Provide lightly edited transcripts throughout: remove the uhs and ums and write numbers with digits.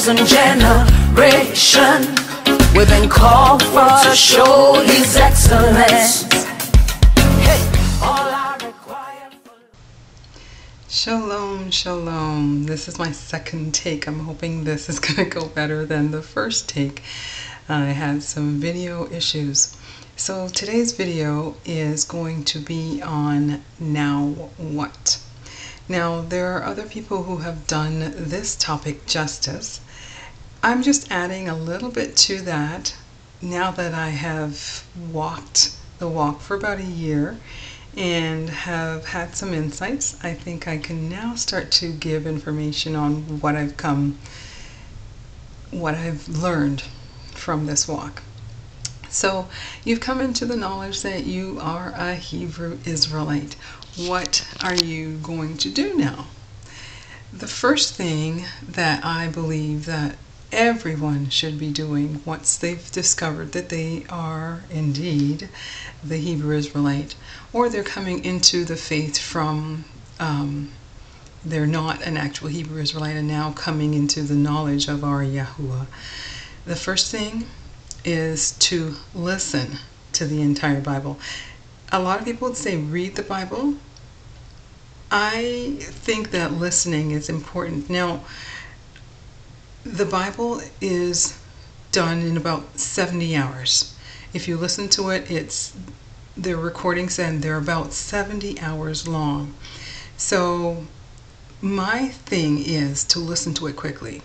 chosen generation. We've been called for to show His excellence. Hey, all I require for... Shalom, shalom. This is my second take. I'm hoping this is going to go better than the first take. I had some video issues. So today's video is going to be on now what. Now there are other people who have done this topic justice. I'm just adding a little bit to that now that I have walked the walk for about a year and have had some insights. I think I can now start to give information on what I've learned from this walk. So you've come into the knowledge that you are a Hebrew Israelite. What are you going to do now? The first thing that I believe that everyone should be doing once they've discovered that they are indeed the Hebrew Israelite, or they're coming into the faith from they're not an actual Hebrew Israelite and now coming into the knowledge of our Yahuwah. The first thing is to listen to the entire Bible. A lot of people would say read the Bible. I think that listening is important. Now, the Bible is done in about 70 hours. If you listen to it, their recordings and they're about 70 hours long. So my thing is to listen to it quickly.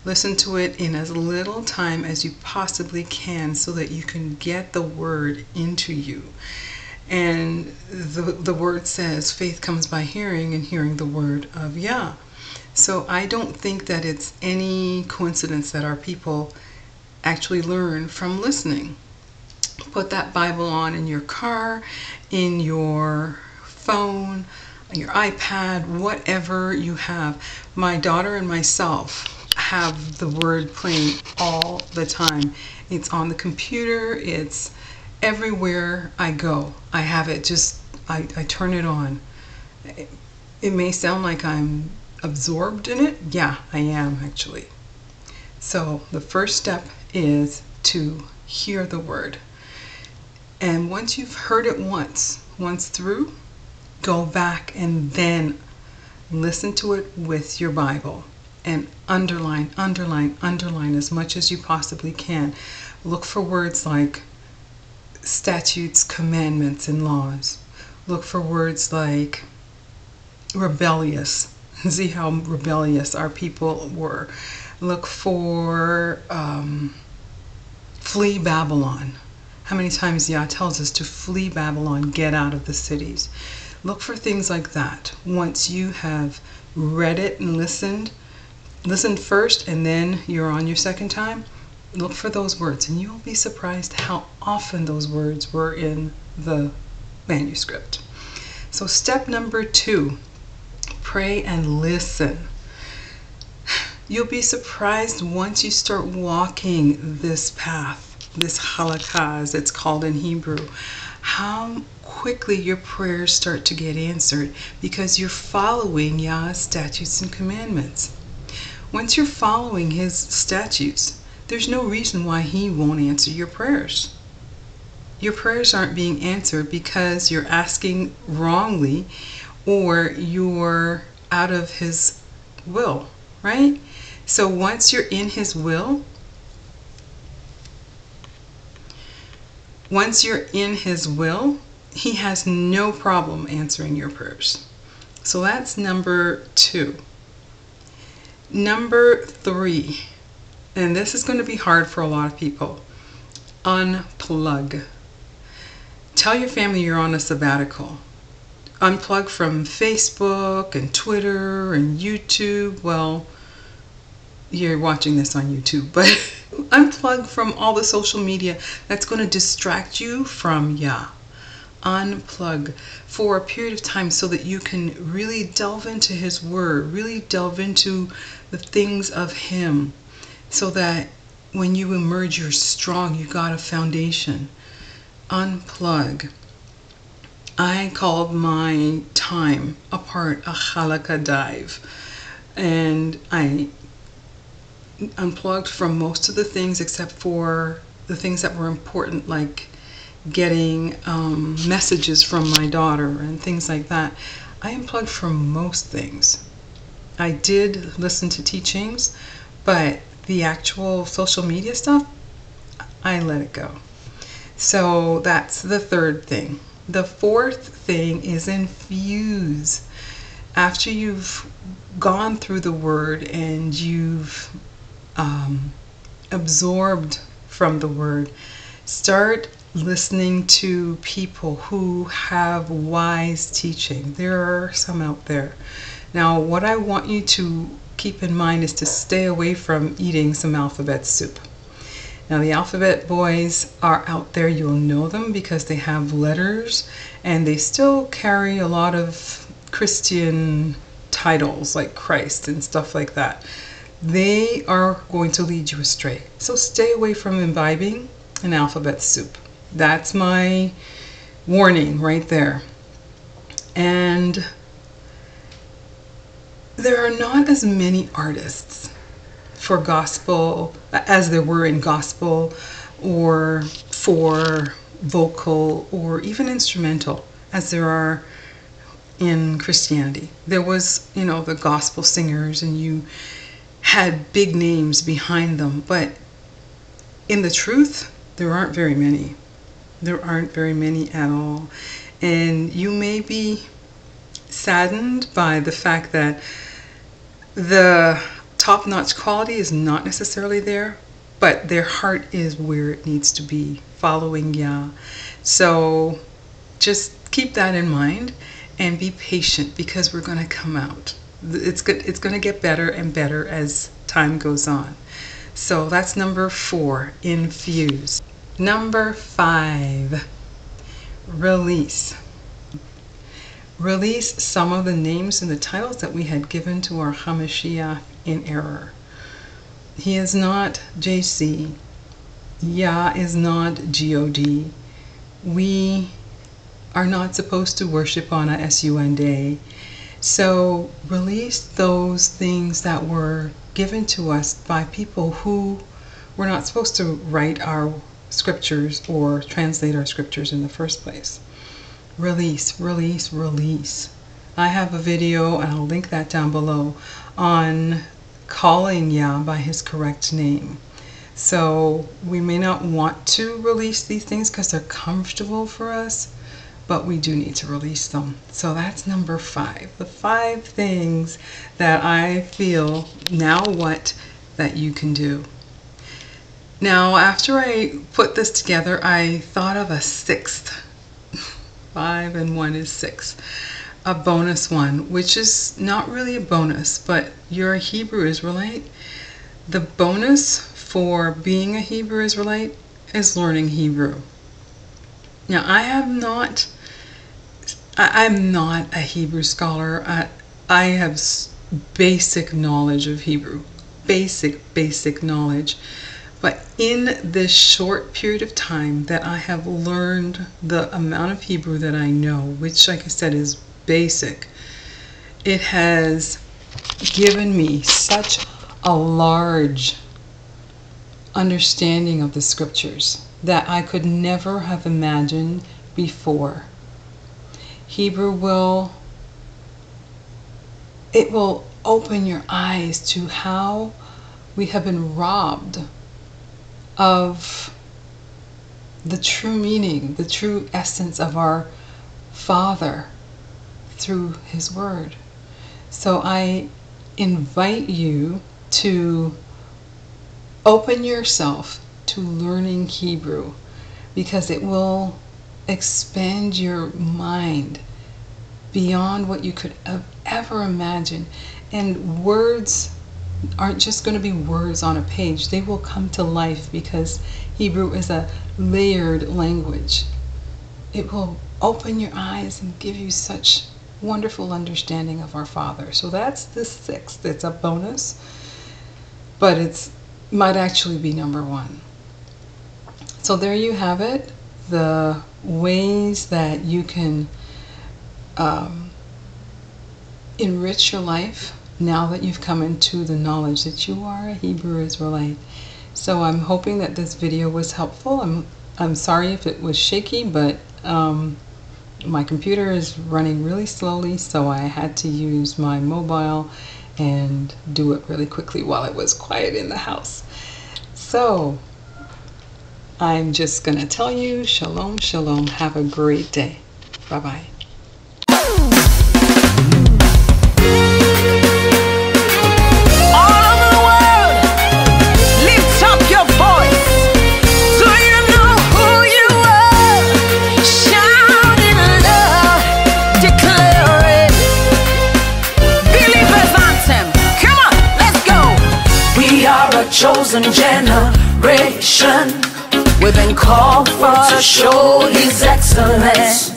Listen to it in as little time as you possibly can so that you can get the word into you. And the word says faith comes by hearing, and hearing the word of Yah. So I don't think that it's any coincidence that our people actually learn from listening. Put that Bible on in your car, in your phone, your iPad, whatever you have. My daughter and myself have the word playing all the time. It's on the computer, it's everywhere I go. I have it, I turn it on. It may sound like I'm absorbed in it. Yeah, I am actually. So the first step is to hear the word. And once you've heard it once through, go back and then listen to it with your Bible and underline as much as you possibly can. Look for words like statutes, commandments, and laws. Look for words like rebellious. See how rebellious our people were. Look for flee Babylon. How many times Yah tells us to flee Babylon, get out of the cities. Look for things like that. Once you have read it and listened first and then you're on your second time, look for those words and you'll be surprised how often those words were in the manuscript. So step number 2, pray and listen. You'll be surprised once you start walking this path, this halakha as it's called in Hebrew, how quickly your prayers start to get answered because you're following Yah's statutes and commandments. Once you're following His statutes, there's no reason why He won't answer your prayers. Your prayers aren't being answered because you're asking wrongly or you're out of His will, right? So once you're in His will, He has no problem answering your prayers. So that's number 2. Number 3, and this is going to be hard for a lot of people, unplug. Tell your family you're on a sabbatical. Unplug from Facebook and Twitter and YouTube. Well, you're watching this on YouTube, but unplug from all the social media that's going to distract you from Yah. Unplug for a period of time so that you can really delve into His Word, really delve into the things of Him, so that when you emerge, you're strong, you got a foundation. Unplug. I called my time apart a halakha dive, and I unplugged from most of the things except for the things that were important, like getting messages from my daughter and things like that. I unplugged from most things. I did listen to teachings, but the actual social media stuff, I let it go. So that's the third thing. The fourth thing is infuse. After you've gone through the Word and you've absorbed from the Word, start listening to people who have wise teaching. There are some out there. Now, what I want you to keep in mind is to stay away from eating some alphabet soup. Now, the alphabet boys are out there. You'll know them because they have letters and they still carry a lot of Christian titles like Christ and stuff like that. They are going to lead you astray. So stay away from imbibing an alphabet soup. That's my warning right there. And there are not as many artists for gospel as there were in gospel or for vocal or even instrumental as there are in Christianity. There was, the gospel singers, and you had big names behind them, but in the truth, there aren't very many. There aren't very many at all. And you may be saddened by the fact that the top-notch quality is not necessarily there, but their heart is where it needs to be, following Yah. So just keep that in mind and be patient, because we're going to come out. It's going to get better and better as time goes on. So that's number 4, infuse. Number 5, release. Release some of the names and the titles that we had given to our HaMashiach in error. He is not JC. Yah is not God. We are not supposed to worship on a SUN day. So release those things that were given to us by people who were not supposed to write our scriptures or translate our scriptures in the first place. Release, release, release. I have a video, and I'll link that down below, on calling Yah by his correct name. So we may not want to release these things because they're comfortable for us, but we do need to release them. So that's number 5. The 5 things that I feel, now what, that you can do. Now, after I put this together, I thought of a 6th. 5 and 1 is 6. A bonus one, which is not really a bonus, but you're a Hebrew Israelite. The bonus for being a Hebrew Israelite is learning Hebrew. Now, I'm not a Hebrew scholar. I have basic knowledge of Hebrew. Basic knowledge. But in this short period of time that I have learned the amount of Hebrew that I know, which, like I said, is basic, it has given me such a large understanding of the scriptures that I could never have imagined before. Hebrew will open your eyes to how we have been robbed of the true meaning, the true essence of our Father through his word. So I invite you to open yourself to learning Hebrew, because it will expand your mind beyond what you could have ever imagined. And words aren't just going to be words on a page. They will come to life, because Hebrew is a layered language. It will open your eyes and give you such wonderful understanding of our Father. So that's the 6th. It's a bonus, but it might actually be number 1. So there you have it. The ways that you can enrich your life, now that you've come into the knowledge that you are a Hebrew Israelite. So I'm hoping that this video was helpful. I'm sorry if it was shaky, but my computer is running really slowly, so I had to use my mobile and do it really quickly while it was quiet in the house. So I'm just going to tell you, shalom, shalom. Have a great day. Bye-bye. Chosen generation, we've been called for to show His excellence.